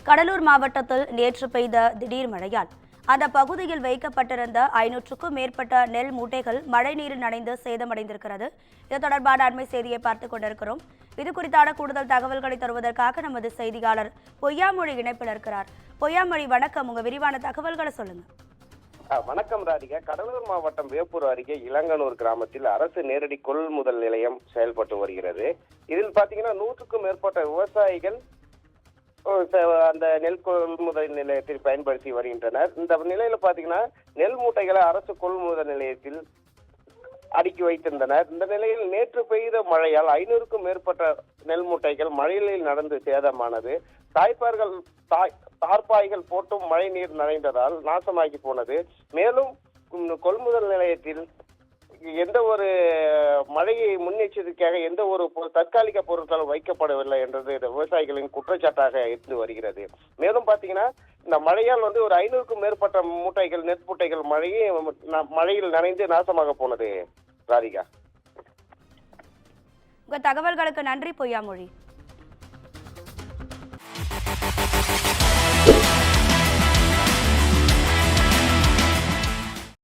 கடலூர் மாவட்டத்தில் நேற்று பெய்த திடீர் மழையால் அந்த பகுதியில் வைக்கப்பட்டிருந்த 500க்கும் மேற்பட்ட நெல் மூட்டைகள் மழைநீரில் நனைந்து சேதமடைந்திருக்கிறது. இது தொடர்பான அண்மை செய்தியை பார்த்துக் கொண்டிருக்கிறோம். இது குறித்தான கூடுதல் தகவல்களை தருவதற்காக நமது செய்தியாளர் பொய்யாமொழி இணைப்பில் இருக்கிறார். பொய்யாமொழி, வணக்கம். உங்க விரிவான தகவல்களை சொல்லுங்க. வணக்கம் ராதிகா. கடலூர் மாவட்டம் வேப்பூர் அருகே இளங்கனூர் கிராமத்தில் அரசு நேரடி கொள்முதல் நிலையம் செயல்பட்டு வருகிறது. இதில் பாத்தீங்கன்னா 100க்கும் மேற்பட்ட விவசாயிகள் அந்த நெல் கொள்முதல் நிலையத்தில் பயன்படுத்தி வருகின்றனர். இந்த நிலையில பாத்தீங்கன்னா நெல் மூட்டைகளை அரசு கொள்முதல் நிலையத்தில் அடுக்கி வைத்திருந்தனர். இந்த நிலையில் நேற்று பெய்த மழையால் 500க்கும் மேற்பட்ட நெல் மூட்டைகள் மழையில் நடந்து சேதமானது. தார்பாய்கள் போட்டும் மழை நீர் நனைந்ததால் நாசமாகி போனது. மேலும் கொள்முதல் நிலையத்தில் எந்த ஒரு மழையை முன்னெச்சரிக்கையாக எந்த ஒரு தற்காலிக பொருட்களும் வைக்கப்படவில்லை என்றது விவசாயிகளின் குற்றச்சாட்டாக இருந்து வருகிறது. மேலும் பாத்தீங்கன்னா இந்த மழையால் ஒரு 500க்கும் மேற்பட்ட மூட்டைகள் நெல் மூட்டைகள் மழையில் நனைந்து நாசமாக போனது. ராதிகா, உங்க தகவல்களுக்கு நன்றி பொய்யாமொழி.